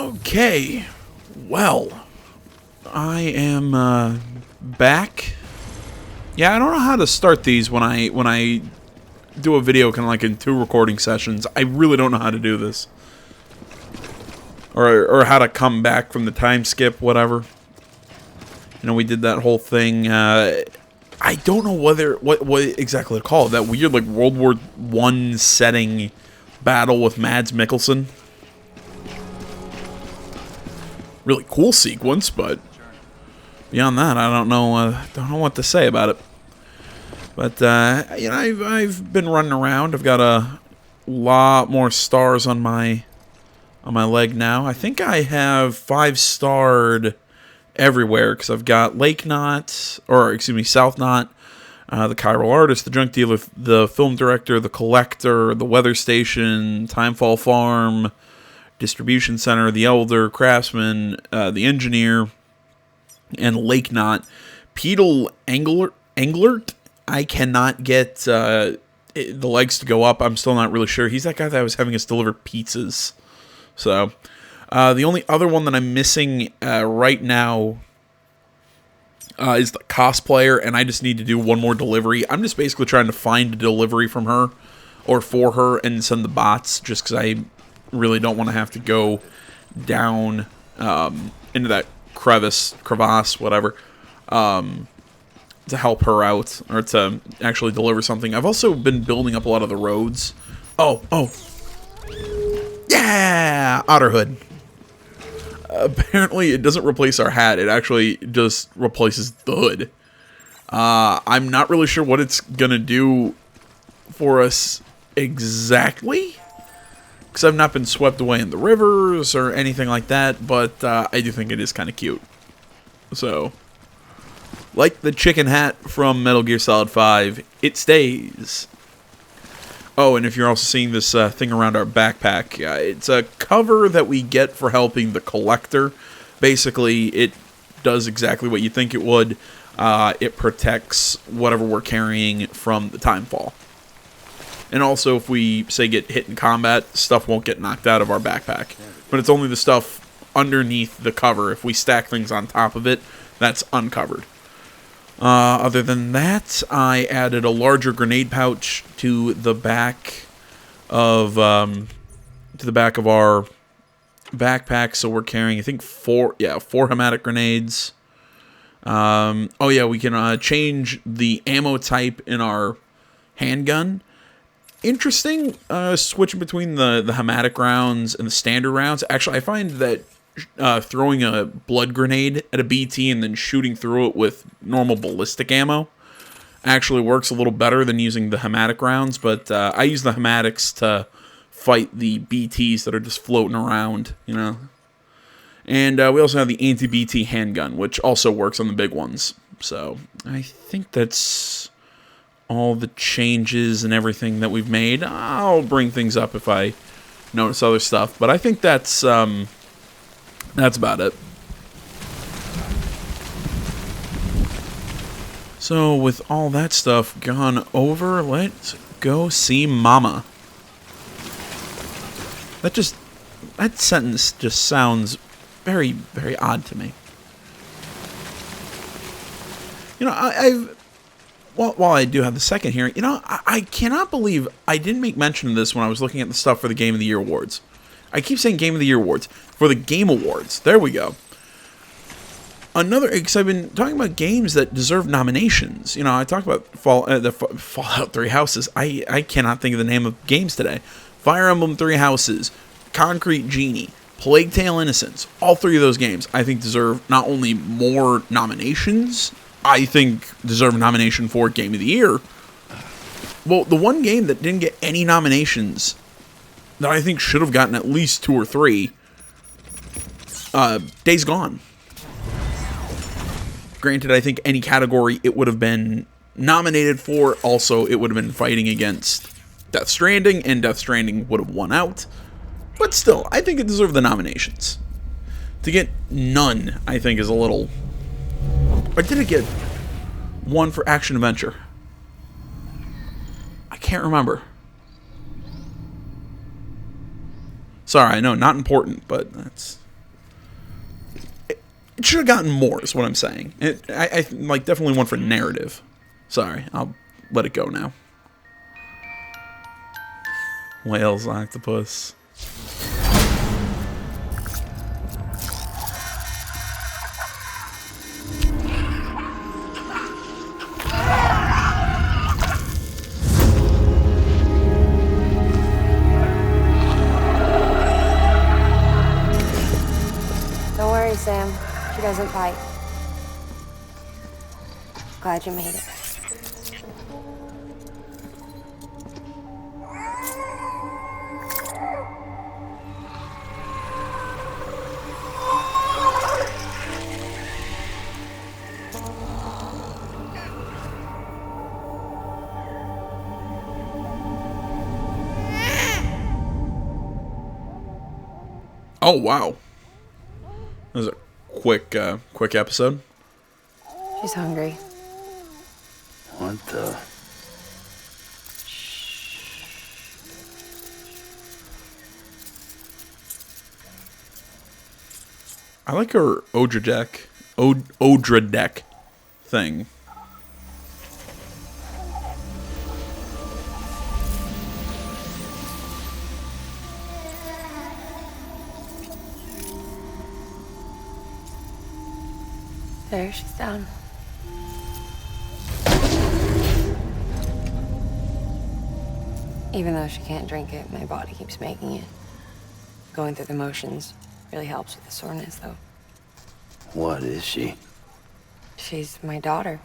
Okay, well, I am back. Yeah, I don't know how to start these when I do a video kind of like in 2 recording sessions. I really don't know how to do this, or how to come back from the time skip, whatever. You know, we did that whole thing. I don't know what exactly to call it. That weird like World War I setting battle with Mads Mikkelsen. Really cool sequence, but beyond that, I don't know what to say about it. But you know, I've been running around. I've got a lot more stars on my leg now. I think I have 5-starred everywhere because I've got Lake Knot, or excuse me, South Knot, the chiral artist, the junk dealer, the film director, the collector, the weather station, Timefall Farm, distribution center, the elder, craftsman, the engineer, and Lake Knot. Pedal Englert, I cannot get the legs to go up. I'm still not really sure. He's that guy that was having us deliver pizzas. So, the only other one that I'm missing right now is the cosplayer, and I just need to do one more delivery. I'm just basically trying to find a delivery from her, or for her, and send the bots, just because I really don't want to have to go down into that crevasse, whatever, to help her out, or to actually deliver something. I've also been building up a lot of the roads. Oh. Yeah! Otterhood. Apparently, it doesn't replace our hat. It actually just replaces the hood. I'm not really sure what it's gonna do for us exactly, because I've not been swept away in the rivers or anything like that, but I do think it is kind of cute. So, like the chicken hat from Metal Gear Solid 5, it stays. Oh, and if you're also seeing this thing around our backpack, it's a cover that we get for helping the collector. Basically, it does exactly what you think it would. It protects whatever we're carrying from the timefall. And also, if we, say, get hit in combat, stuff won't get knocked out of our backpack. But it's only the stuff underneath the cover. If we stack things on top of it, that's uncovered. Other than that, I added a larger grenade pouch to the back of our backpack. So we're carrying, I think, 4 hematic grenades. Oh yeah, we can change the ammo type in our handgun. Interesting, switching between the hematic rounds and the standard rounds. Actually, I find that throwing a blood grenade at a BT and then shooting through it with normal ballistic ammo actually works a little better than using the hematic rounds. But I use the hematics to fight the BTs that are just floating around, you know. And we also have the anti-BT handgun, which also works on the big ones. So I think that's all the changes and everything that we've made. I'll bring things up if I notice other stuff, but I think that's about it. So with all that stuff gone over, let's go see Mama. That sentence just sounds very, very odd to me. You know, while I do have the second here, you know, I cannot believe I didn't make mention of this when I was looking at the stuff for the Game of the Year awards. I keep saying Game of the Year awards. For the Game Awards. There we go. Because I've been talking about games that deserve nominations. You know, I talked about Fallout 3 Houses. I cannot think of the name of games today. Fire Emblem 3 Houses, Concrete Genie, Plague Tale Innocence. All 3 of those games, I think, deserve not only more nominations, I think deserve a nomination for Game of the Year. Well, the one game that didn't get any nominations that I think should have gotten at least 2 or 3, Days Gone. Granted, I think any category it would have been nominated for, also it would have been fighting against Death Stranding, and Death Stranding would have won out. But still, I think it deserved the nominations. To get none, I think, is a little... Or did it get one for Action Adventure? I can't remember. Sorry, I know, not important, but that's it should have gotten more, is what I'm saying. I like, definitely one for narrative. Sorry, I'll let it go now. Whales, octopus. Don't worry, Sam. She doesn't bite. Glad you made it. Oh, wow. That was a quick episode. She's hungry. What the? I like her Odra deck thing. There, she's down. Even though she can't drink it, my body keeps making it. Going through the motions really helps with the soreness, though. What is she? She's my daughter.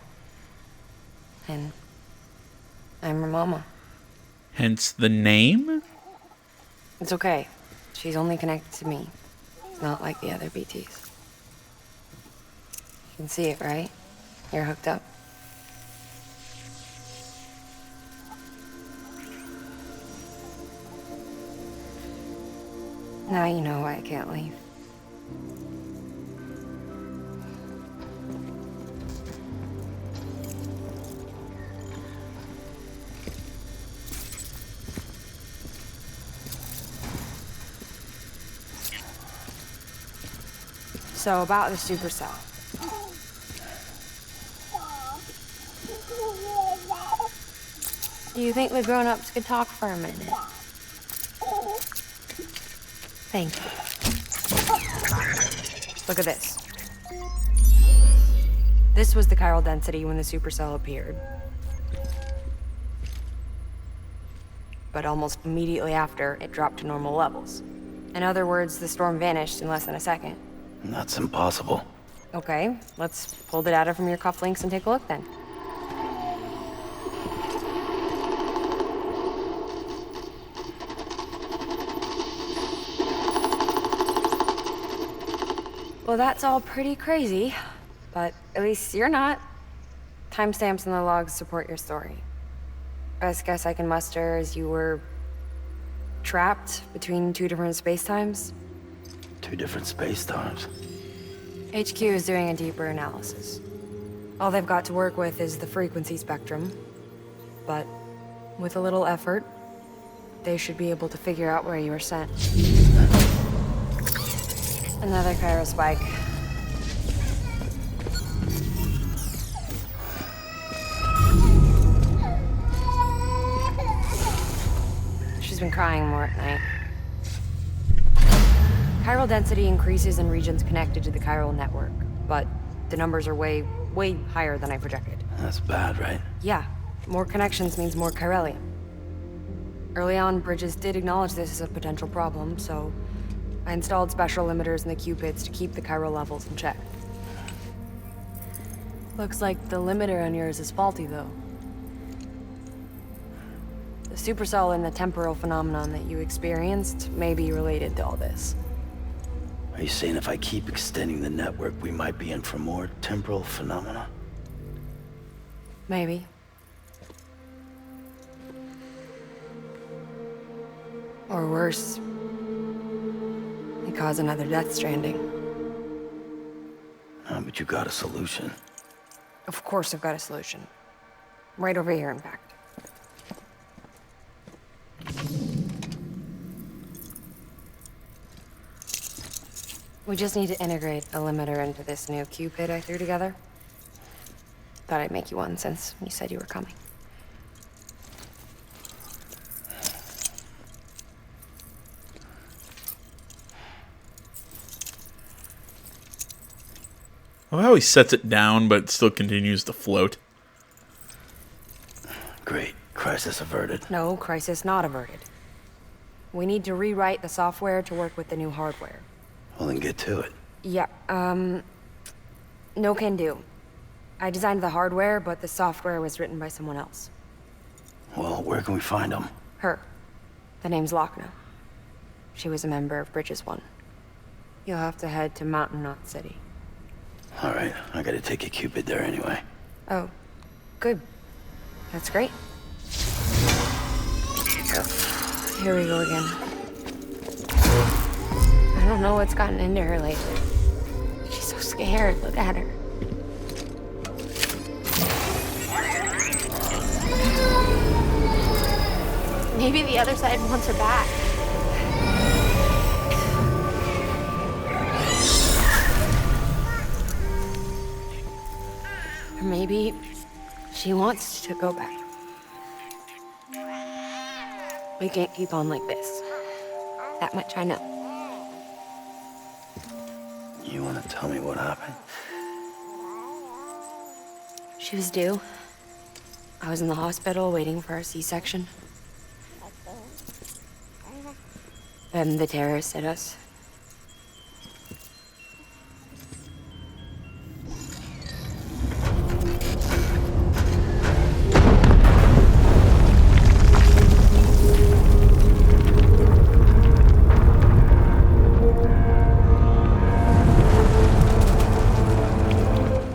And I'm her mama. Hence the name? It's okay. She's only connected to me. It's not like the other BTs. You can see it, right? You're hooked up. Now you know why I can't leave. So about the supercell. Do you think the grown-ups could talk for a minute? Thank you. Look at this. This was the chiral density when the supercell appeared. But almost immediately after, it dropped to normal levels. In other words, the storm vanished in less than a second. That's impossible. Okay, let's pull the data from your cufflinks and take a look then. Well, that's all pretty crazy, but at least you're not. Timestamps in the logs support your story. Best guess I can muster is you were trapped between two different spacetimes. Two different space-times. HQ is doing a deeper analysis. All they've got to work with is the frequency spectrum, but with a little effort, they should be able to figure out where you were sent. Another chiral spike. She's been crying more at night. Chiral density increases in regions connected to the chiral network, but the numbers are way higher than I projected. That's bad, right? Yeah, more connections means more chiralium. Early on, Bridges did acknowledge this as a potential problem, so I installed special limiters in the Q-pits to keep the chiral levels in check. Looks like the limiter on yours is faulty, though. The supercell and the temporal phenomenon that you experienced may be related to all this. Are you saying if I keep extending the network, we might be in for more temporal phenomena? Maybe. Or worse. It cause another death stranding. But you got a solution. Of course I've got a solution. Right over here, in fact. We just need to integrate a limiter into this new Cupid I threw together. Thought I'd make you one since you said you were coming. I love how he sets it down, but still continues to float. Great. Crisis averted. No, crisis not averted. We need to rewrite the software to work with the new hardware. Well, then get to it. Yeah, no can do. I designed the hardware, but the software was written by someone else. Well, where can we find them? Her. The name's Lochner. She was a member of Bridges 1. You'll have to head to Mountain Knot City. All right, I gotta take a Cupid there anyway. Oh, good. That's great. Here we go again. I don't know what's gotten into her lately. She's so scared. Look at her. Maybe the other side wants her back. Or maybe she wants to go back. We can't keep on like this. That much I know. You wanna tell me what happened? She was due. I was in the hospital waiting for a C-section. Then the terrorists hit us.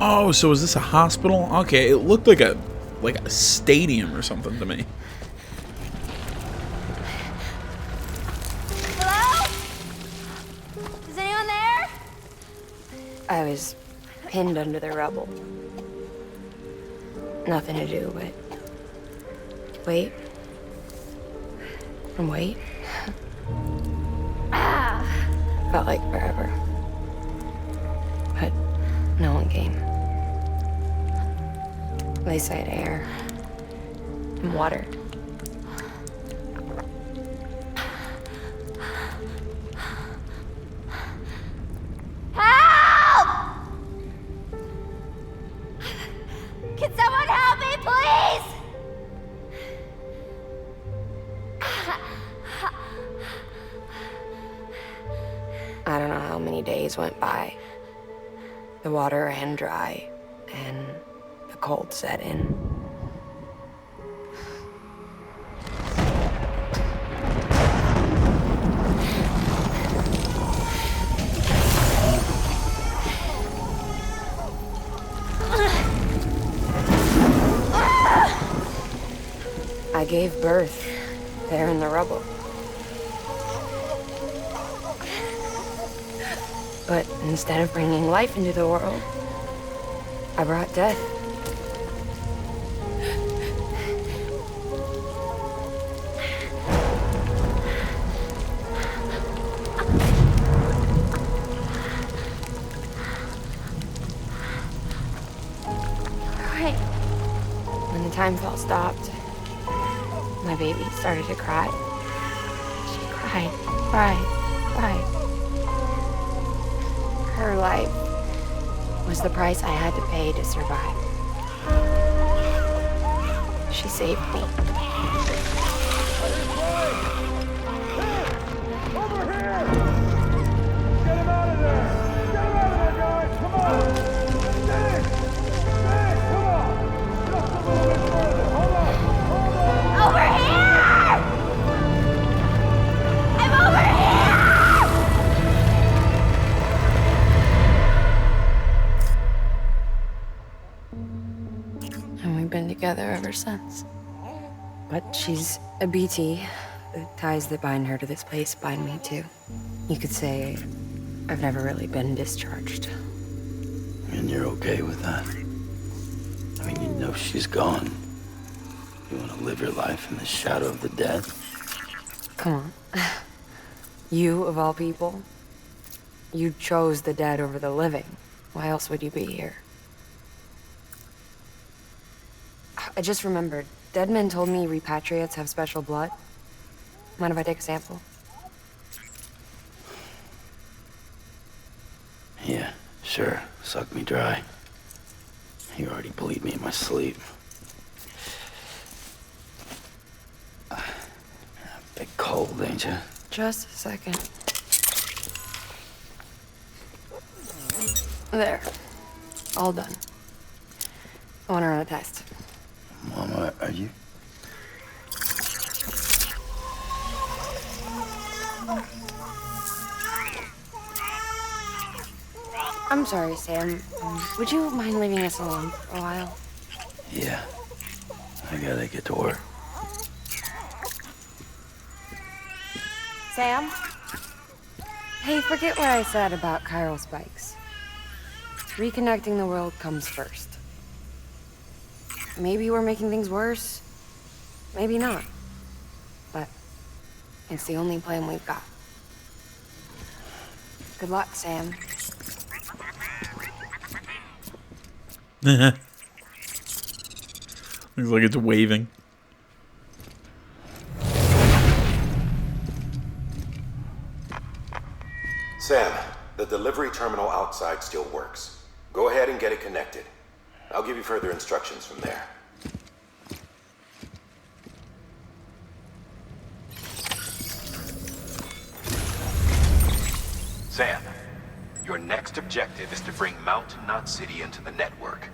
Oh, so is this a hospital? Okay, it looked like a stadium or something to me. Hello? Is anyone there? I was pinned under the rubble. Nothing to do but wait. And wait. Felt like forever. But no one came. They said air and water. Help! Can someone help me, please? I don't know how many days went by. The water ran dry, and the cold set in. I gave birth there in the rubble. But instead of bringing life into the world, I brought death. Right. When the time fell stopped, my baby started to cry. She cried, cried, cried. Her life was the price I had to pay to survive. She saved me. Over here! Get him out of there! Get him out of there, guys! Come on! Dig! Dig! Come on! Just a little bit further. Hold on! Hold on! Over here! I'm over here! And we've been together ever since. But she's a BT. The ties that bind her to this place bind me too. You could say I've never really been discharged. And you're okay with that? I mean, you know she's gone. You want to live your life in the shadow of the dead? Come on. You, of all people. You chose the dead over the living. Why else would you be here? I just remembered. Dead men told me repatriates have special blood. Mind if I take a sample? Yeah, sure. Suck me dry. You already bleed me in my sleep. Big cold, ain't you? Just a second. There. All done. I want to run a test. Mama, are you? I'm sorry, Sam. Would you mind leaving us alone for a while? Yeah. I gotta get to work. Sam? Hey, forget what I said about chiral spikes. Reconnecting the world comes first. Maybe we're making things worse. Maybe not. But it's the only plan we've got. Good luck, Sam. Looks like it's waving. Sam, the delivery terminal outside still works. Go ahead and get it connected. I'll give you further instructions from there. Sam, your next objective is to bring Mountain Knot City into the network.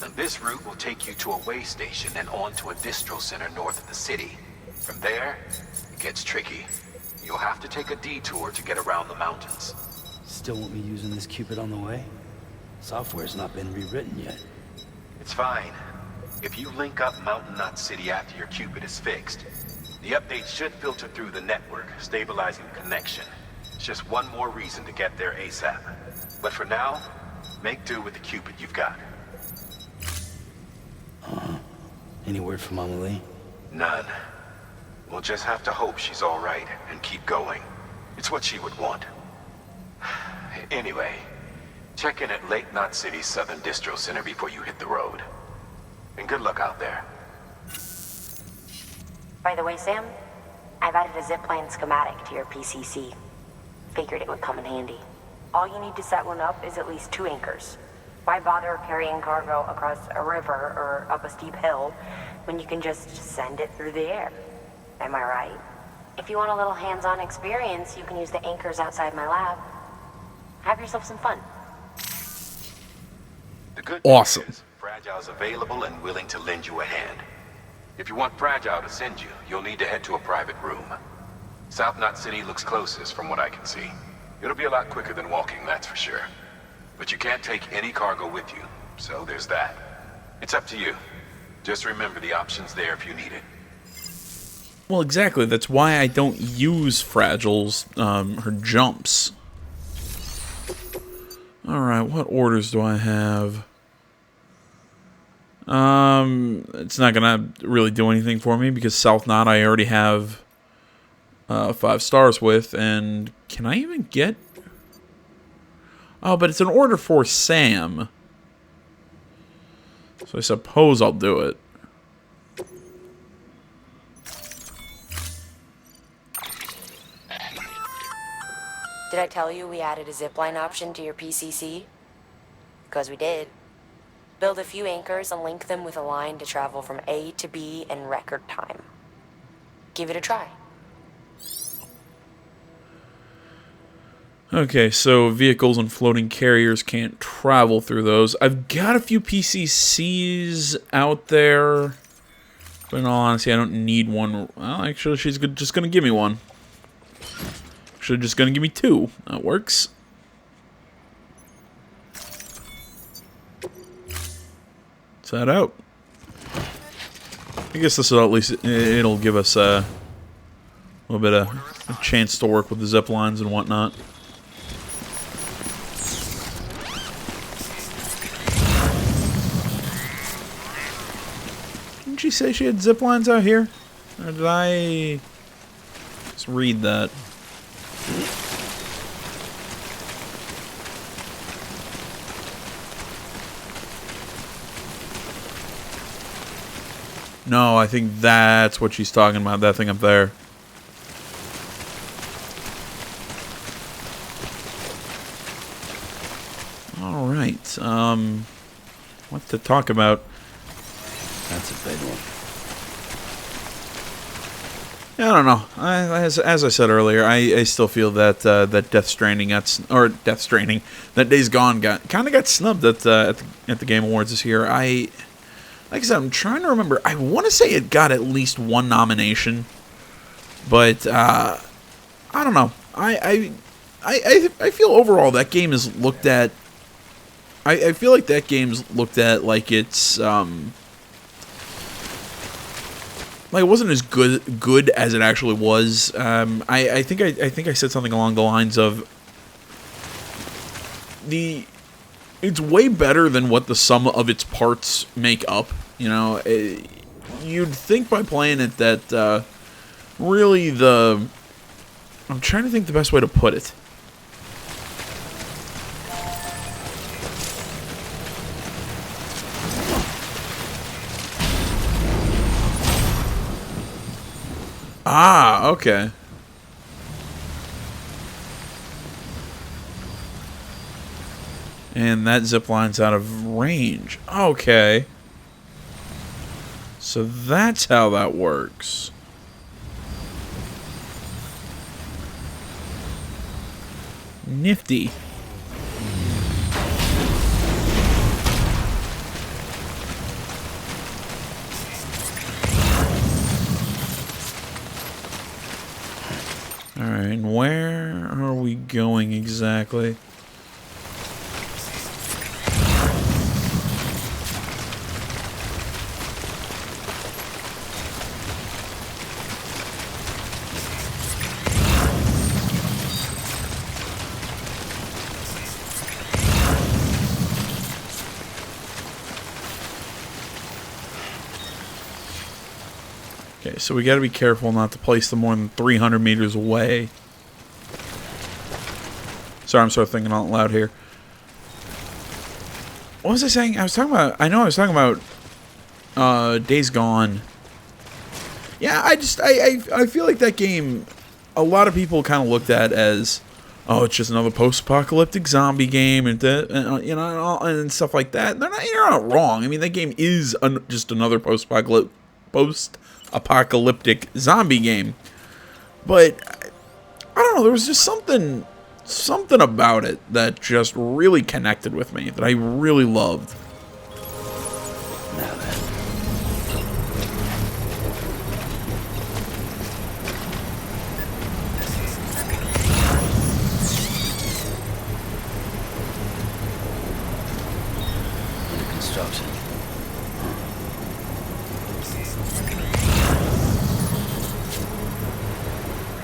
Now, this route will take you to a way station and on to a distro center north of the city. From there, it gets tricky. You'll have to take a detour to get around the mountains. Still won't be using this Cupid on the way? Software's not been rewritten yet. It's fine. If you link up Mountain Knot City after your Cupid is fixed, the updates should filter through the network, stabilizing the connection. It's just one more reason to get there ASAP. But for now, make do with the Cupid you've got. Any word from Mama Lee? None. We'll just have to hope she's all right and keep going. It's what she would want. Anyway, check in at Lake Knot City's Southern Distro Center before you hit the road. And good luck out there. By the way, Sam, I've added a zipline schematic to your PCC. Figured it would come in handy. All you need to set one up is at least 2 anchors. Why bother carrying cargo across a river or up a steep hill when you can just send it through the air? Am I right? If you want a little hands-on experience, you can use the anchors outside my lab. Have yourself some fun. The good Awesome. news is Fragile's available and willing to lend you a hand. If you want Fragile to send you, you'll need to head to a private room. South Knot City looks closest from what I can see. It'll be a lot quicker than walking, that's for sure. But you can't take any cargo with you, so there's that. It's up to you. Just remember the option's there if you need it. Well, exactly. That's why I don't use Fragile's, her jumps. Alright, what orders do I have? It's not gonna really do anything for me because South Knot I already have 5 stars with, and can I even get... Oh, but it's an order for Sam. So I suppose I'll do it. Did I tell you we added a zipline option to your PCC? Because we did. Build a few anchors and link them with a line to travel from A to B in record time. Give it a try. Okay, so vehicles and floating carriers can't travel through those. I've got a few PCCs out there, but in all honesty, I don't need one. Well, actually, she's just going to give me one. Actually, just going to give me 2. That works. Let's head out. I guess this will at least, it'll give us a little bit of a chance to work with the zip lines and whatnot. Didn't she say she had zip lines out here? Or did I just read that? No, I think that's what she's talking about, that thing up there. Alright, what to talk about? That's a big one. Yeah, I don't know. As I said earlier, I still feel that that Death Stranding that Days Gone kind of got snubbed at the Game Awards this year. Like I said, I'm trying to remember. I want to say it got at least one nomination, but I don't know. I feel overall that game is looked at. I feel like that game's looked at like it's like it wasn't as good as it actually was. I think I said something along the lines of it's way better than what the sum of its parts make up. You know, you'd think by playing it that really I'm trying to think the best way to put it. Ah, okay. And that zip line's out of range. Okay. So that's how that works. Nifty. Alright, and where are we going exactly? Okay, so we gotta be careful not to place them more than 300 meters away. Sorry, I'm sort of thinking out loud here. What was I saying? I was talking about Days Gone. Yeah, I feel like that game, a lot of people kind of looked at as, oh, it's just another post-apocalyptic zombie game and you know, and stuff like that. You're not wrong. I mean, that game is just another post-apocalyptic zombie game. But I don't know, there was just something about it that just really connected with me, that I really loved. Now then. Under construction.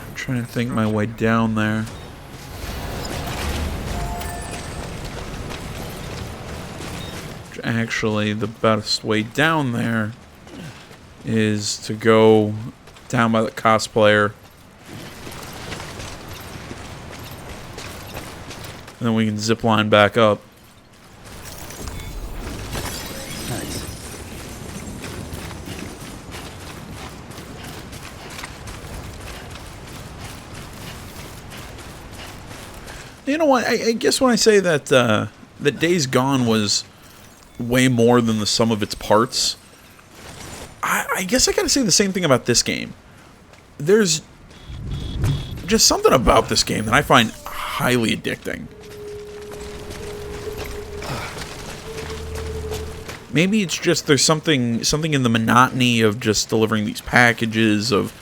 I'm trying to think my way down there. Actually, the best way down there is to go down by the cosplayer, and then we can zip line back up. Nice. You know what? I guess when I say that that Days Gone was way more than the sum of its parts, I guess I gotta say the same thing about this game. There's just something about this game that I find highly addicting. Maybe it's just there's something in the monotony of just delivering these packages of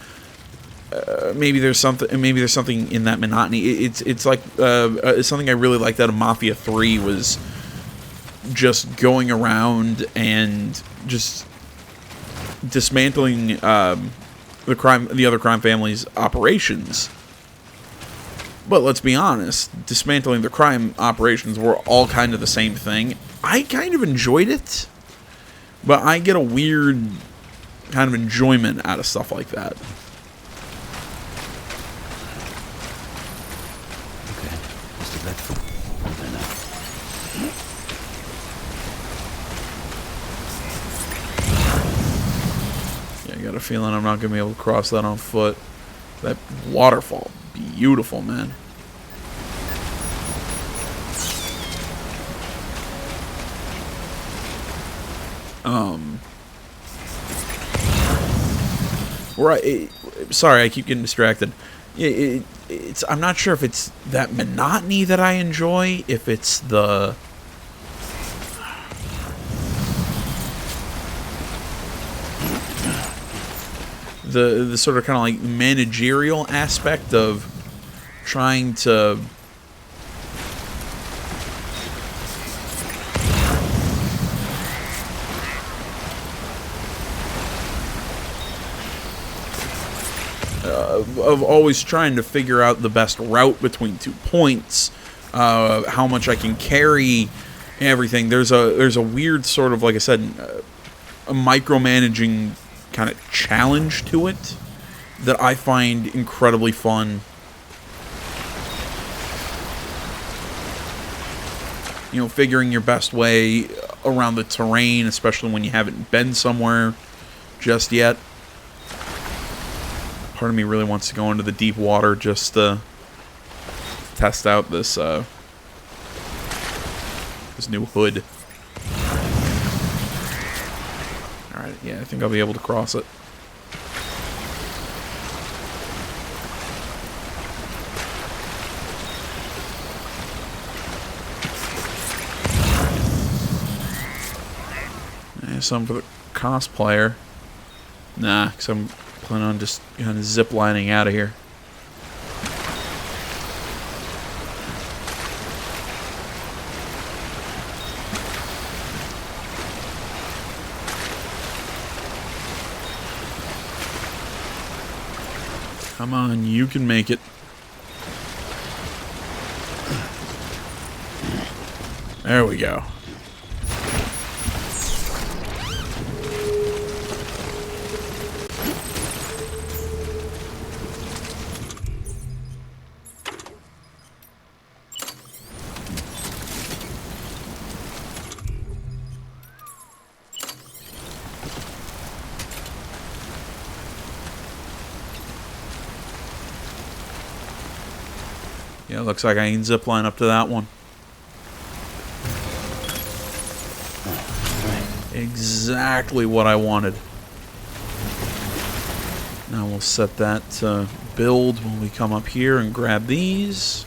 maybe there's something in that monotony. It's like something I really liked out of Mafia 3 was just going around and just dismantling the other crime family's operations. But let's be honest, dismantling the crime operations were all kind of the same thing. I kind of enjoyed it, but I get a weird kind of enjoyment out of stuff like that. Okay, let's do that. got a feeling I'm not going to be able to cross that on foot. That waterfall, beautiful, man. Sorry, I keep getting distracted. I'm not sure if it's that monotony that I enjoy, if it's the sort of kind of like managerial aspect of trying to of always trying to figure out the best route between 2 points, how much I can carry, everything. There's a weird sort of, like I said, a micromanaging kind of challenge to it that I find incredibly fun. You know, figuring your best way around the terrain, especially when you haven't been somewhere just yet. Part of me really wants to go into the deep water just to test out this this new hood. Alright, yeah, I think I'll be able to cross it. Some for the cosplayer. Nah, because I'm planning on just kind of zip lining out of here. Come on, you can make it. There we go. Yeah, looks like I can zipline up to that one. Exactly what I wanted. Now we'll set that to build when we come up here and grab these.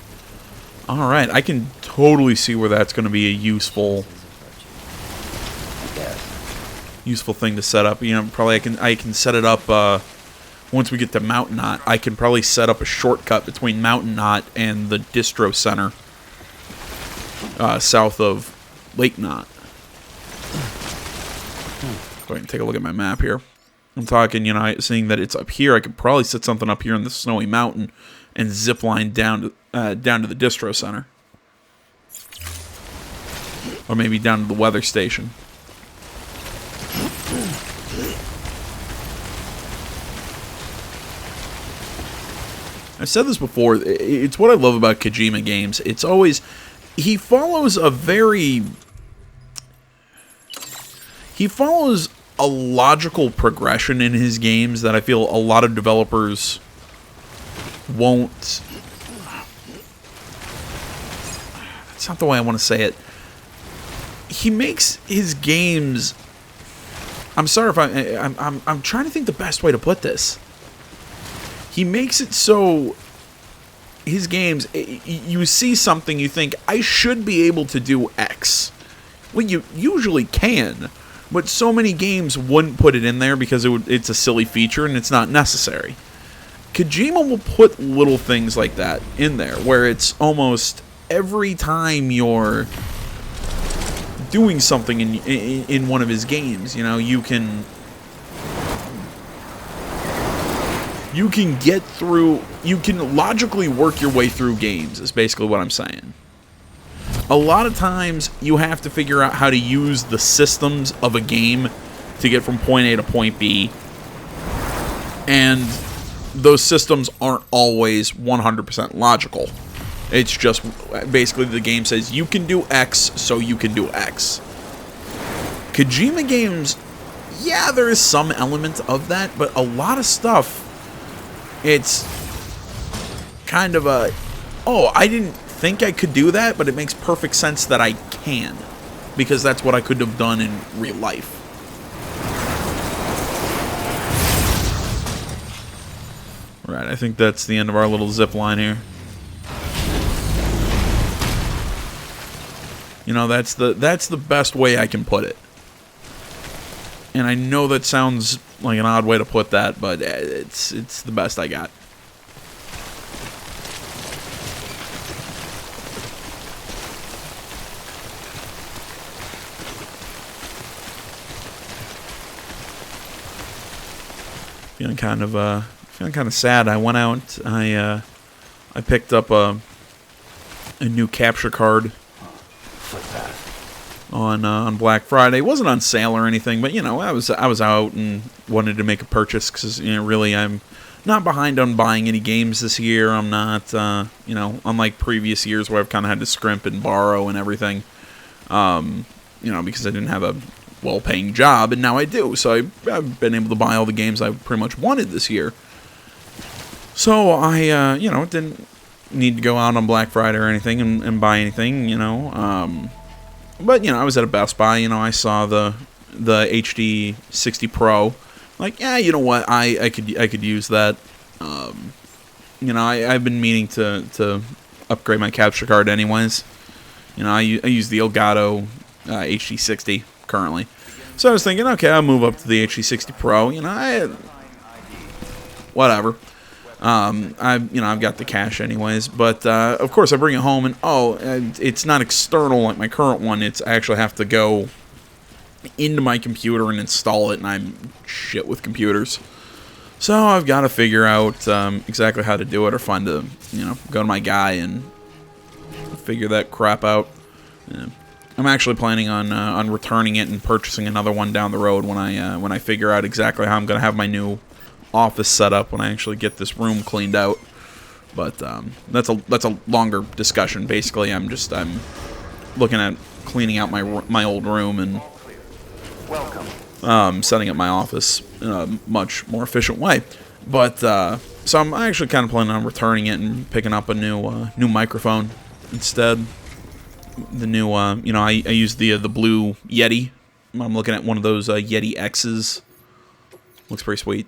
Alright, I can totally see where that's going to be a useful thing to set up. You know, probably I can set it up once we get to Mountain Knot. I can probably set up a shortcut between Mountain Knot and the distro center south of Lake Knot. Go ahead and take a look at my map here. I'm talking, you know, seeing that it's up here. I could probably set something up here in the snowy mountain and zip line down to the distro center, or maybe down to the weather station. I've said this before. It's what I love about Kojima games. It's always he follows a logical progression in his games that I feel a lot of developers won't. That's not the way I want to say it. He makes his games. I'm sorry if I'm trying to think the best way to put this. He makes it so his games, you see something, you think, I should be able to do X. Well, you usually can, but so many games wouldn't put it in there because it's a silly feature and it's not necessary. Kojima will put little things like that in there, where it's almost every time you're doing something in one of his games, you know, you can get through, you can logically work your way through games, is basically what I'm saying. A lot of times, you have to figure out how to use the systems of a game to get from point A to point B, and those systems aren't always 100% logical. It's just, basically the game says, you can do X, so you can do X. Kojima games yeah, there is some element of that, but a lot of stuff, it's kind of a, oh, I didn't think I could do that, but it makes perfect sense that I can, because that's what I could have done in real life. Right, I think that's the end of our little zip line here. You know, that's the best way I can put it. And I know that sounds like an odd way to put that, but it's the best I got. Feeling kind of sad. I went out. I picked up a new capture card on Black Friday. It wasn't on sale or anything, but you know, I was out and wanted to make a purchase because, you know, really I'm not behind on buying any games this year. I'm not, you know, unlike previous years where I've kind of had to scrimp and borrow and everything. You know, because I didn't have a well-paying job, and now I do. So I've been able to buy all the games I pretty much wanted this year. So I, you know, didn't need to go out on Black Friday or anything and buy anything, you know. But, you know, I was at a Best Buy, you know, I saw the HD 60 Pro. Like, yeah, you know what, I could use that. You know, I've been meaning to upgrade my capture card anyways. You know, I use the Elgato HD 60 currently. So I was thinking, okay, I'll move up to the HD 60 Pro. You know, whatever. I've got the cash anyways, but of course I bring it home and it's not external like my current one. I actually have to go into my computer and install it, and I'm shit with computers. So I've got to figure out exactly how to do it, or find go to my guy and figure that crap out. Yeah. I'm actually planning on returning it and purchasing another one down the road when I figure out exactly how I'm going to have my new office set up, when I actually get this room cleaned out. But that's a longer discussion. Basically, I'm looking at cleaning out my old room and setting up my office in a much more efficient way. But so I'm actually kind of planning on returning it and picking up a new microphone instead. The new I use the blue Yeti. I'm looking at one of those Yeti X's. Looks pretty sweet.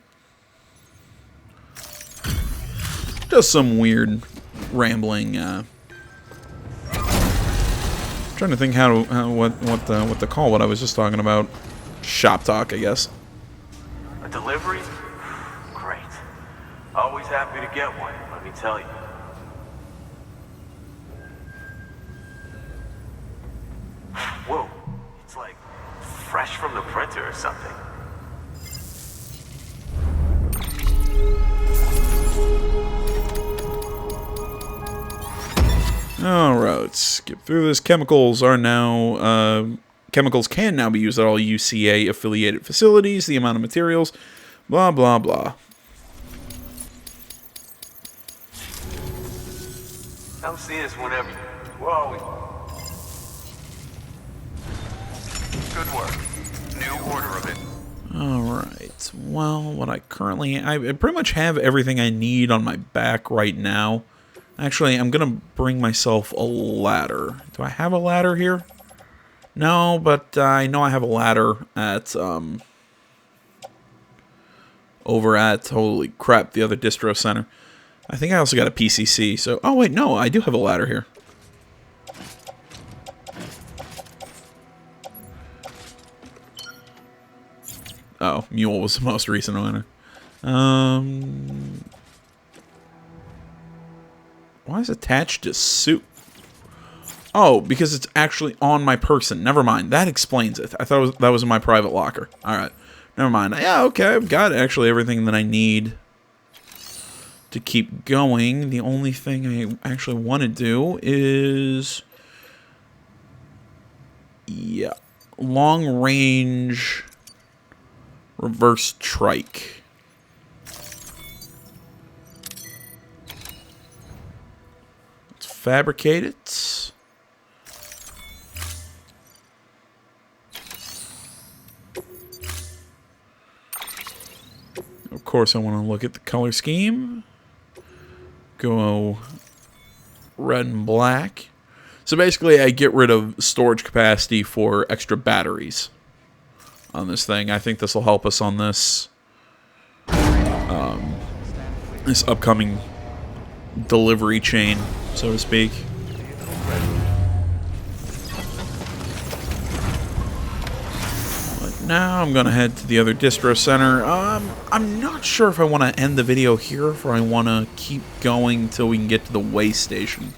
Just some weird rambling. Trying to think what to call what I was just talking about. Shop talk, I guess. A delivery? Great. Always happy to get one, let me tell you. Whoa, it's like fresh from the printer or something. Alright, let's skip through this. Chemicals can now be used at all UCA affiliated facilities. The amount of materials, blah blah blah. Come see us whenever. We're always. Good work. New order of it. Alright, well, what I pretty much have everything I need on my back right now. Actually, I'm going to bring myself a ladder. Do I have a ladder here? No, but I know I have a ladder at, over at, holy crap, the other distro center. I think I also got a PCC, so, oh wait, no, I do have a ladder here. Oh, Mule was the most recent owner. Why is it attached to suit? Oh, because it's actually on my person. Never mind. That explains it. I thought that was in my private locker. Alright. Never mind. Yeah, okay. I've got actually everything that I need to keep going. The only thing I actually want to do is... yeah. Long range... reverse trike. Let's fabricate it. course, I want to look at the color scheme. Go red and black. So basically, I get rid of storage capacity for extra batteries on this thing. I think this will help us on this this upcoming delivery chain, so to speak. But now I'm gonna head to the other distro center. I'm not sure if I want to end the video here, or if I want to keep going till we can get to the way station.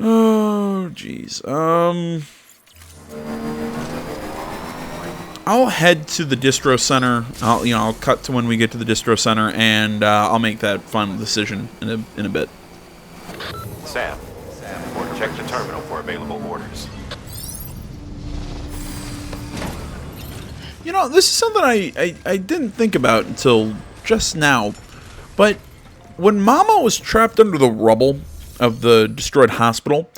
Oh, jeez. I'll head to the distro center. I'll cut to when we get to the distro center, and I'll make that final decision in a bit. Sam, report check the terminal for available orders. You know, this is something I didn't think about until just now. But when Mama was trapped under the rubble of the destroyed hospital,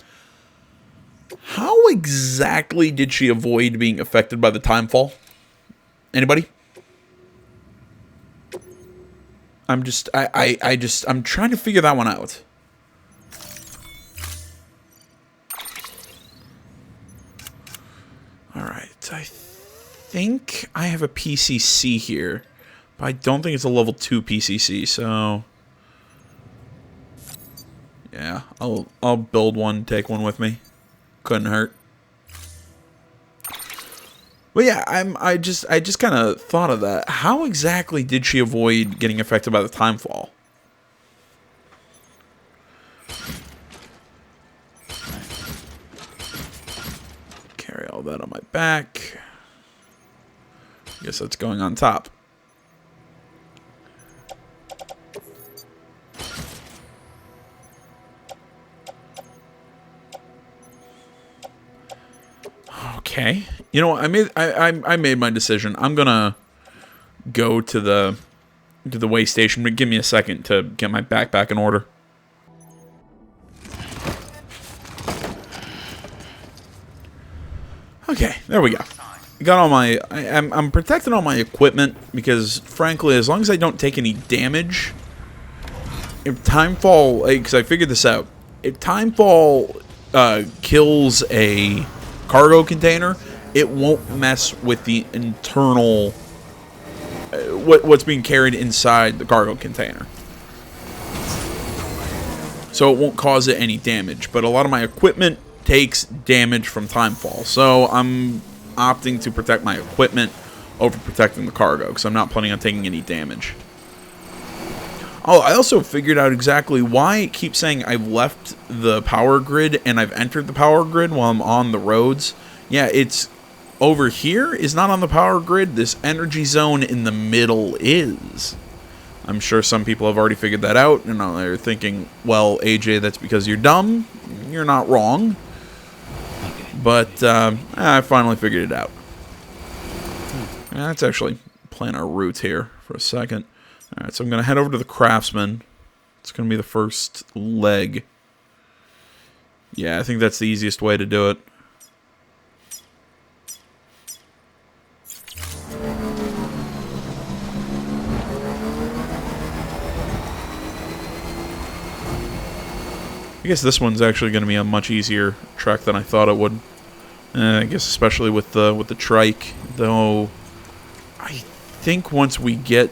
how exactly did she avoid being affected by the timefall? Anybody? I'm trying to figure that one out. Alright, I think I have a PCC here, but I don't think it's a level 2 PCC, so yeah, I'll build one, take one with me. Couldn't hurt. But yeah, I just kind of thought of that. How exactly did she avoid getting affected by the timefall? Carry all that on my back. Guess that's going on top. Okay. You know what? I made my decision. I'm gonna go to the way station, but give me a second to get my backpack in order. Okay, there we go. I got all my. I'm protecting all my equipment because, frankly, as long as I don't take any damage, if timefall, because I figured this out, if timefall kills a cargo container, it won't mess with the internal what's being carried inside the cargo container, so it won't cause it any damage. But a lot of my equipment takes damage from timefall, so I'm opting to protect my equipment over protecting the cargo because I'm not planning on taking any damage. Oh, I also figured out exactly why it keeps saying I've left the power grid and I've entered the power grid while I'm on the roads. Yeah, it's over here is not on the power grid. This energy zone in the middle is. I'm sure some people have already figured that out, and they're thinking, well, AJ, that's because you're dumb. You're not wrong. But I finally figured it out. Let's actually plan our route here for a second. Alright, so I'm going to head over to the Craftsman. It's going to be the first leg. Yeah, I think that's the easiest way to do it. I guess this one's actually going to be a much easier trek than I thought it would. I guess especially with the trike, though. I think once we get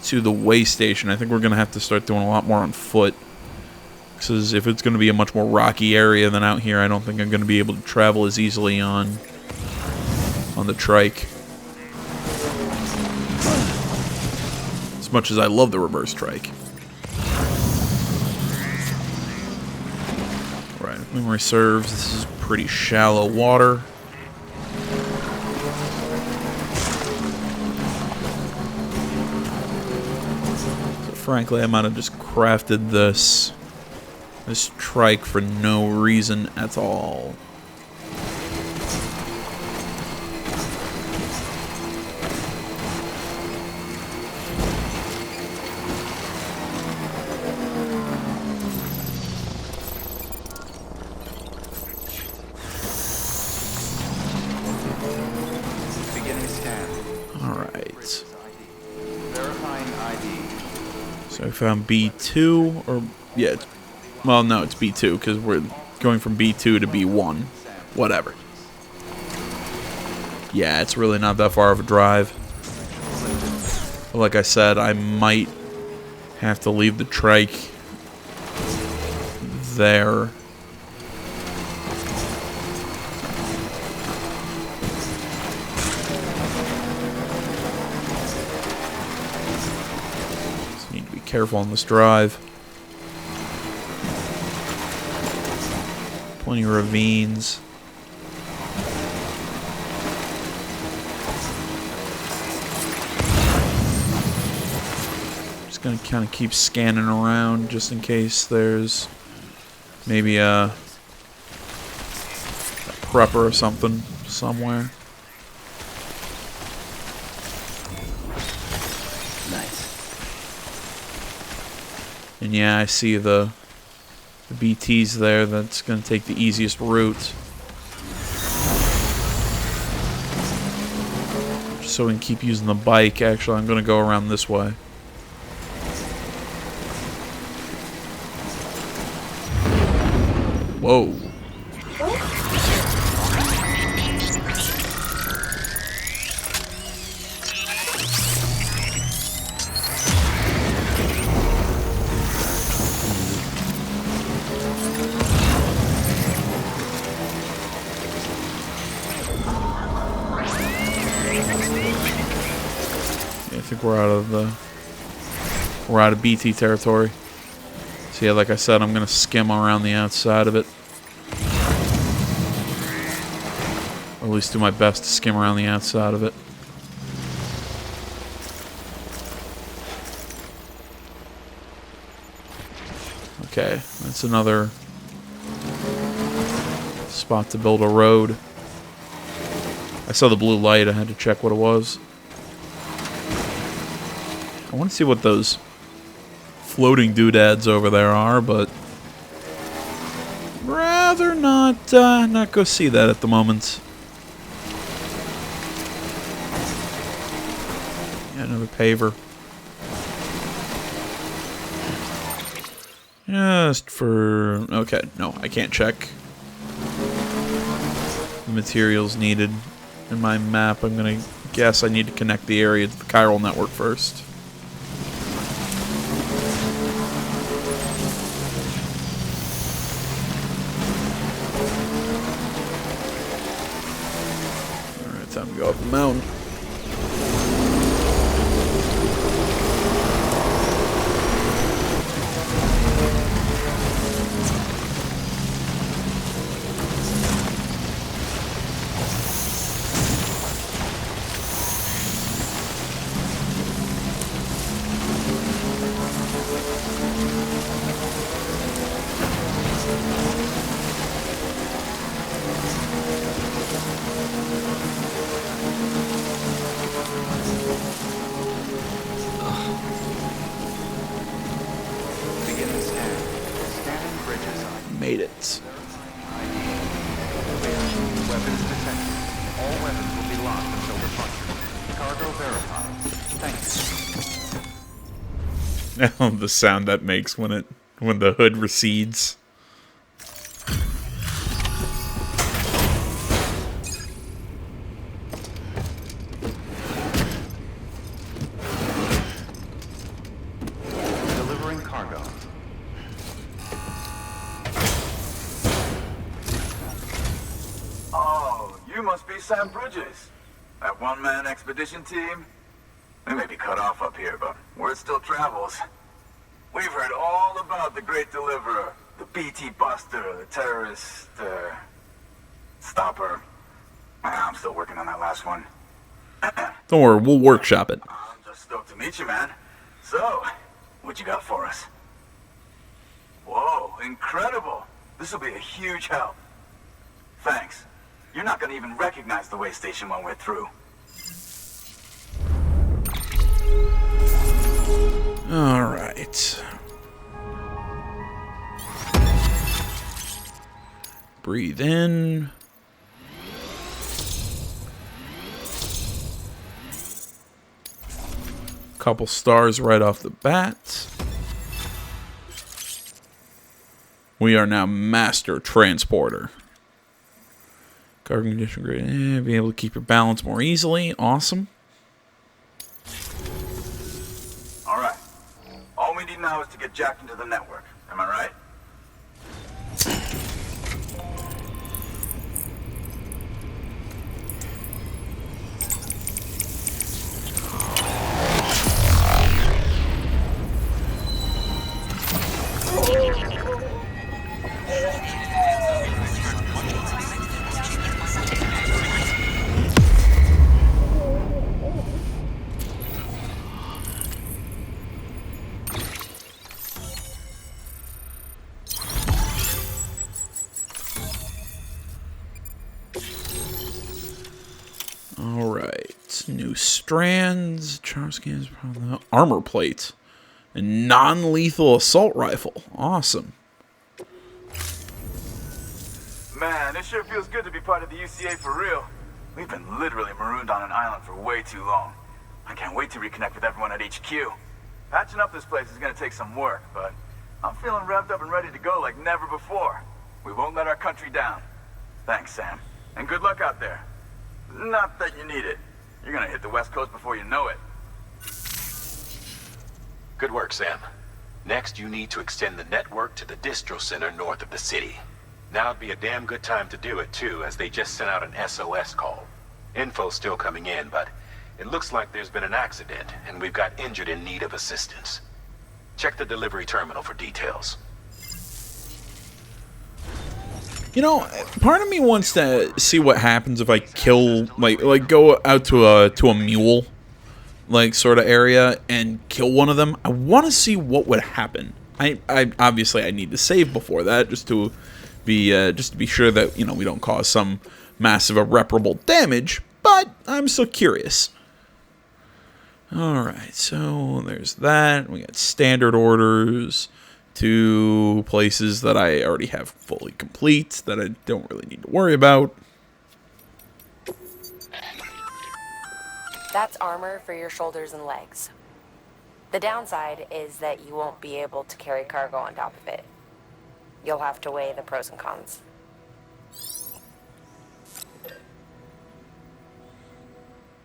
to the way station, I think we're going to have to start doing a lot more on foot. Because if it's going to be a much more rocky area than out here, I don't think I'm going to be able to travel as easily on the trike. As much as I love the reverse trike. Right, if memory serves, this is pretty shallow water. Frankly, I might have just crafted this trike for no reason at all. found B2, or yeah, well, no, it's B2 because we're going from B2 to B1. Whatever. Yeah, it's really not that far of a drive. But like I said, I might have to leave the trike there. Just need to be careful on this drive. Plenty of ravines. Just gonna kind of keep scanning around just in case there's maybe a prepper or something somewhere. Nice. And yeah, I see the BTs there. That's going to take the easiest route. Just so we can keep using the bike. Actually, I'm going to go around this way. Whoa. I think we're out of BT territory. So yeah, like I said, I'm gonna skim around the outside of it. Or at least do my best to skim around the outside of it. Okay, that's another spot to build a road. I saw the blue light, I had to check what it was. I want to see what those floating doodads over there are, but rather not go see that at the moment. Yeah, another paver. Just for... Okay, no, I can't check the materials needed in my map. I'm gonna guess I need to connect the area to the chiral network first. Alright, time to go up the mountain. Made it. Weapons detected. All weapons will be locked until departure. Cargo verified. Thank you. The sound that makes when the hood recedes. Delivering cargo. Oh, you must be Sam Bridges. That one-man expedition team? We may be cut off up here, but word still travels. We've heard all about the Great Deliverer, the BT Buster, the terrorist, stopper. I'm still working on that last one. Don't worry, we'll workshop it. I'm just stoked to meet you, man. So, what you got for us? Whoa, incredible. This will be a huge help. Thanks. You're not gonna even recognize the way station when we're through. All right. Breathe in. Couple stars right off the bat. We are now master transporter. Cargo condition grade. Be able to keep your balance more easily. Awesome. All right. All we need now is to get jacked into the network. Am I right? Alright. New strands. Charge scans. Armor plates. And non-lethal assault rifle. Awesome. Man, it sure feels good to be part of the UCA for real. We've been literally marooned on an island for way too long. I can't wait to reconnect with everyone at HQ. Patching up this place is gonna take some work, but I'm feeling revved up and ready to go like never before. We won't let our country down. Thanks, Sam. And good luck out there. Not that you need it. You're gonna hit the West Coast before you know it. Good work, Sam. Next, you need to extend the network to the distro center north of the city. Now'd be a damn good time to do it, too, as they just sent out an SOS call. Info's still coming in, but it looks like there's been an accident, and we've got injured in need of assistance. Check the delivery terminal for details. You know, part of me wants to see what happens if I kill, like go out to a mule, like, sort of area and kill one of them. I want to see what would happen. I obviously I need to save before that, just to be sure that, you know, we don't cause some massive irreparable damage, but I'm still curious. Alright, so there's that. We got standard orders, 2 places that I already have fully complete, that I don't really need to worry about. That's armor for your shoulders and legs. The downside is that you won't be able to carry cargo on top of it. You'll have to weigh the pros and cons.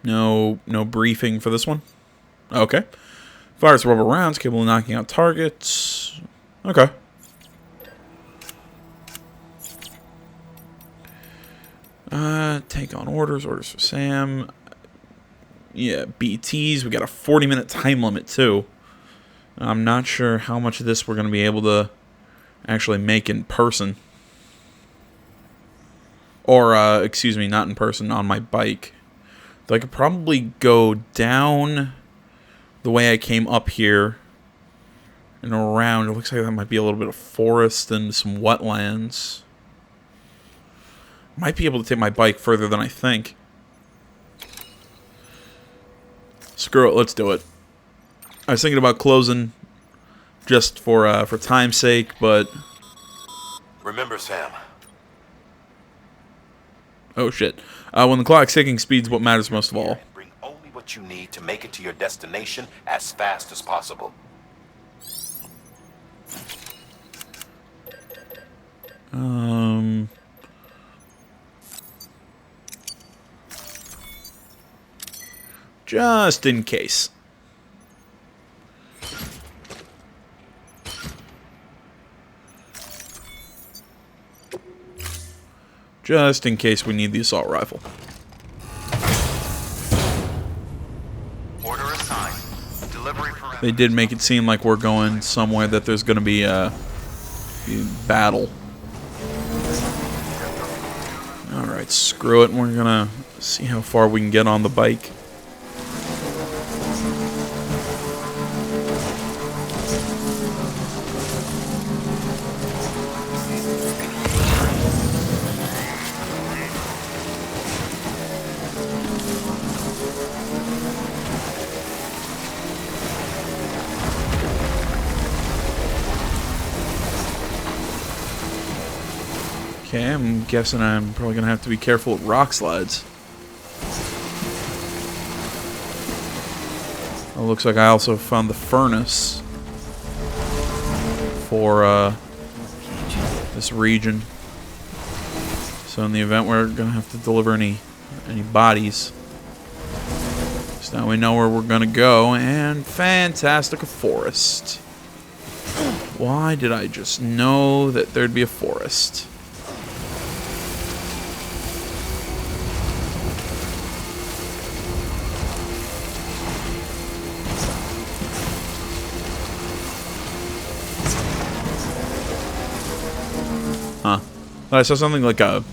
No briefing for this one? Okay. Fires rubber rounds, capable of knocking out targets. Okay. Take on orders for Sam. Yeah, BTs. We got a 40-minute time limit, too. I'm not sure how much of this we're going to be able to actually make in person. Or, excuse me, not in person, on my bike. So I could probably go down the way I came up here and around. It looks like that might be a little bit of forest and some wetlands. Might be able to take my bike further than I think. Screw it, let's do it. I was thinking about closing just for time's sake, but... Remember, Sam. Oh, shit. When the clock's ticking, speed's what matters most of all. Bring only what you need to make it to your destination as fast as possible. Just in case. Just in case we need the assault rifle. Order assigned. Delivery parameters. They did make it seem like we're going somewhere that there's going to be a battle. Alright, screw it. We're going to see how far we can get on the bike. Okay, I'm guessing I'm probably going to have to be careful with rock slides. It looks like I also found the furnace for this region. So in the event we're gonna have to deliver any bodies, so now we know where we're gonna go. And fantastic, a forest. Why did I just know that there'd be a forest? Huh. I saw something like a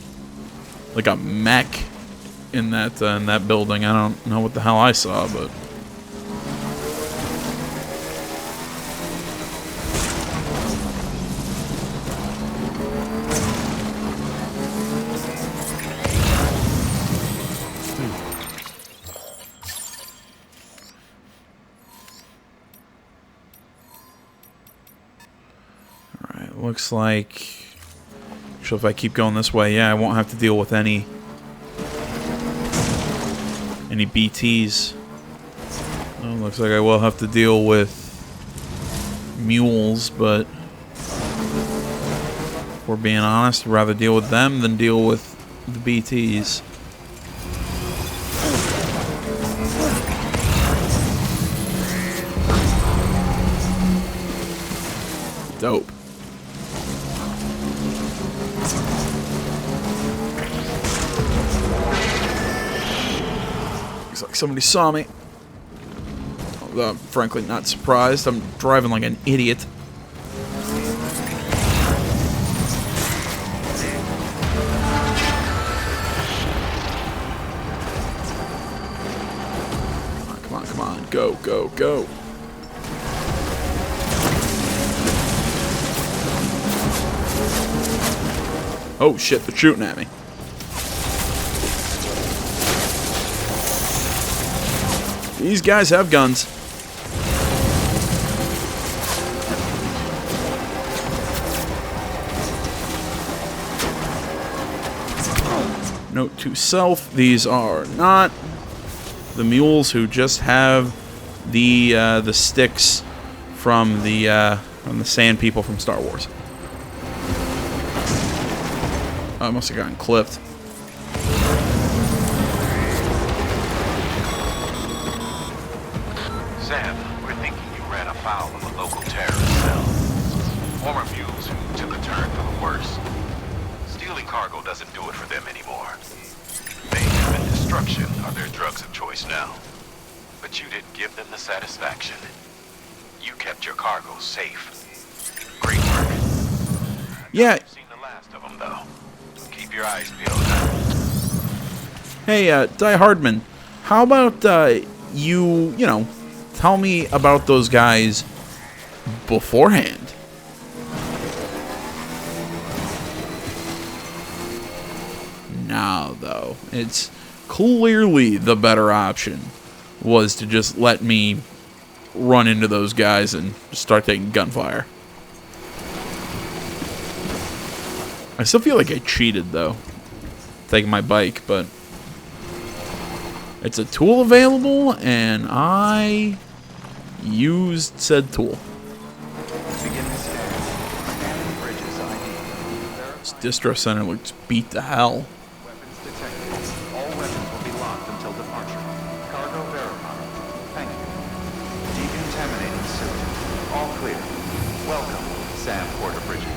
mech in that building. I don't know what the hell I saw, but alright, looks like, so if I keep going this way, yeah, I won't have to deal with any BTs. Well, looks like I will have to deal with mules, but if we're being honest, I'd rather deal with them than deal with the BTs. Dope. Looks like somebody saw me. Although I'm frankly not surprised. I'm driving like an idiot. Come on, come on. Go, go, go. Oh shit, they're shooting at me. These guys have guns. Note to self, these are not the mules who just have the sticks from the sand people from Star Wars. I must have gotten clipped. Sam, we're thinking you ran afoul of a local terrorist cell. Former mules who took a turn for the worse. Stealing cargo doesn't do it for them anymore. Mayhem and destruction are their drugs of choice now. But you didn't give them the satisfaction. You kept your cargo safe. Great work. Yeah. You've seen the last of them, though. Keep your eyes peeled. Hey, Die Hardman, how about you know, tell me about those guys beforehand? Now, though, it's clearly the better option was to just let me run into those guys and just start taking gunfire. I still feel like I cheated, though, taking my bike, but it's a tool available, and I used said tool. Begin the scan. Scanning bridges ID. This distro center looks beat to hell. Weapons detected. All weapons will be locked until departure. Cargo verified. Thank you. Decontaminating soon. All clear. Welcome, Sam Porter Bridges.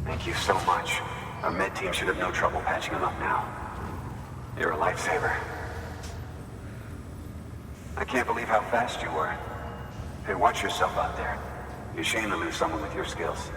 Thank you so much. Our med team should have no trouble patching him up now. You're a lifesaver. I can't believe how fast you were. Hey, watch yourself out there. You're shame to lose someone with your skills.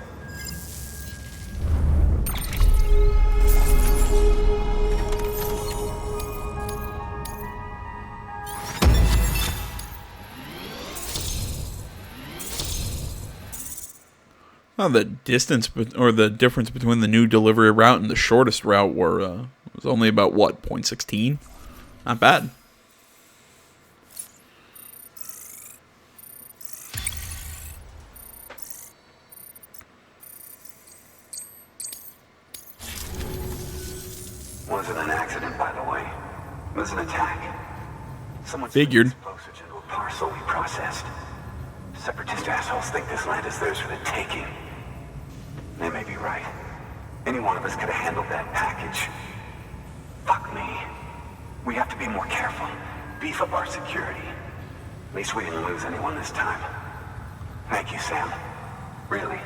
Well, the distance or the difference between the new delivery route and the shortest route was only about what, 0.16? Not bad. accident, by the way. It was an attack. Someone Figured. explosives into a parcel we processed. Separatist assholes think this land is theirs for the taking. They may be right. Any one of us could have handled that package. Fuck me. We have to be more careful. Beef up our security. At least we didn't lose anyone this time. Thank you, Sam. Really.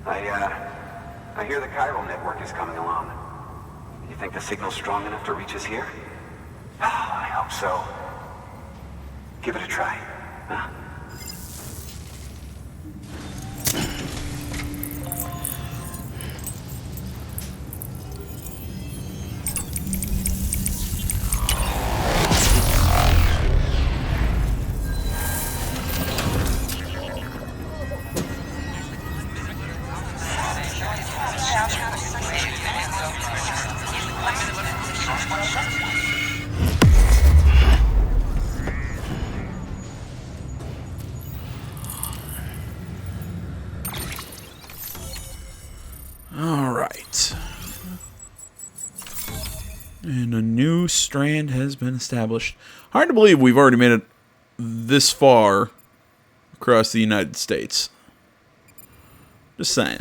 I hear the chiral network is coming along. You think the signal's strong enough to reach us here? Oh, I hope so. Give it a try, huh? All right. And a new strand has been established. Hard to believe we've already made it this far across the United States. Just saying.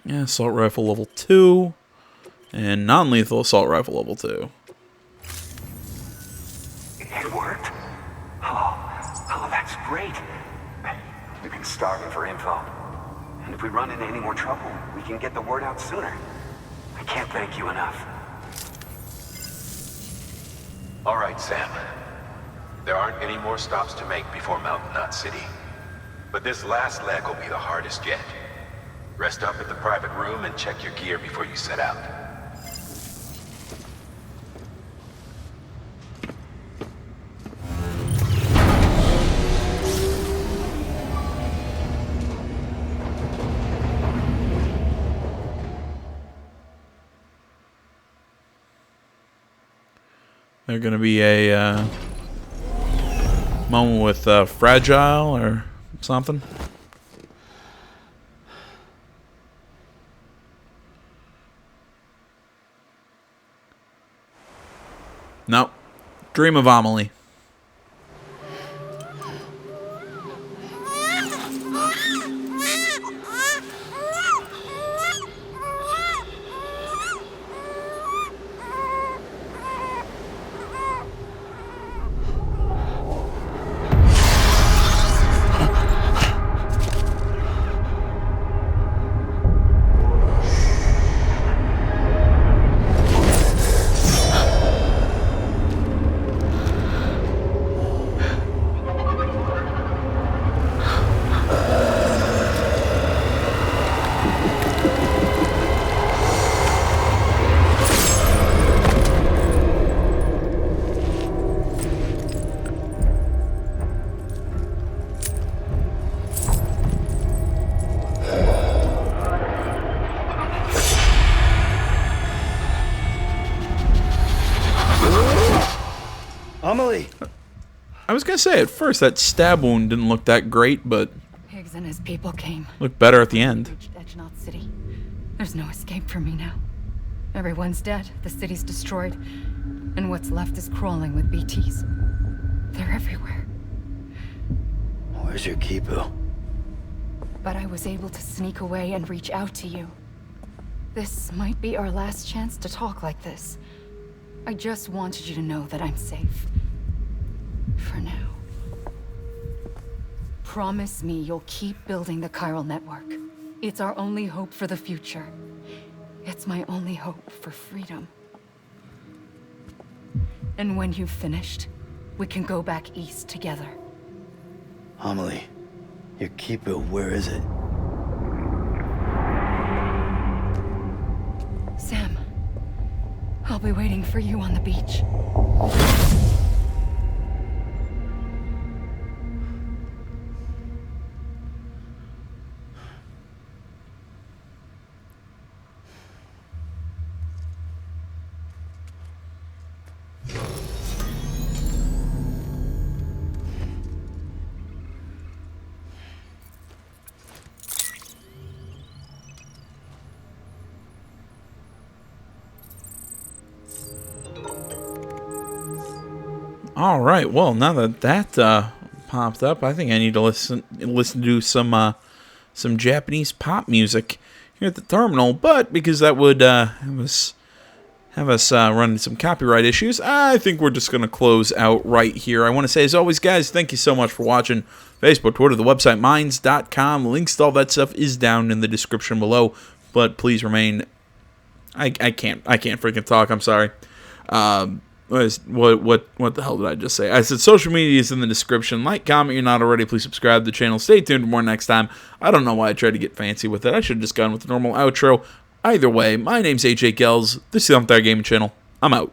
Yeah, assault rifle level 2. And non-lethal assault rifle level 2. It worked? Oh, that's great. We've been starving for info. And if we run into any more trouble, we can get the word out sooner. I can't thank you enough. All right, Sam. There aren't any more stops to make before Mountain Knot City. But this last leg will be the hardest yet. Rest up at the private room and check your gear before you set out. They're gonna be a moment with Fragile or something. Nope. Dream of Amelie. Amelie! I was gonna say at first that stab wound didn't look that great, but Higgs and his people came. looked better at the end. Reached Edge Knot City. There's no escape for me now. Everyone's dead, the city's destroyed, and what's left is crawling with BTs. They're everywhere. Where's your Kipu? But I was able to sneak away and reach out to you. This might be our last chance to talk like this. I just wanted you to know that I'm safe. For now. Promise me you'll keep building the chiral network. It's our only hope for the future. It's my only hope for freedom. And when you've finished, we can go back east together. Amelie, your Kipu, where is it? Sam, I'll be waiting for you on the beach. All right. Well, now that that popped up, I think I need to listen to some Japanese pop music here at the terminal. But because that would have us run into some copyright issues, I think we're just going to close out right here. I want to say, as always, guys, thank you so much for watching. Facebook, Twitter, the website, minds.com. Links to all that stuff is down in the description below. But please remain... I can't freaking talk. I'm sorry. What the hell did I just say? I said social media is in the description. Like, comment, you're not already. Please subscribe to the channel. Stay tuned for more next time. I don't know why I tried to get fancy with it. I should have just gone with the normal outro. Either way, my name's AJ Gels. This is the There Gaming Channel. I'm out.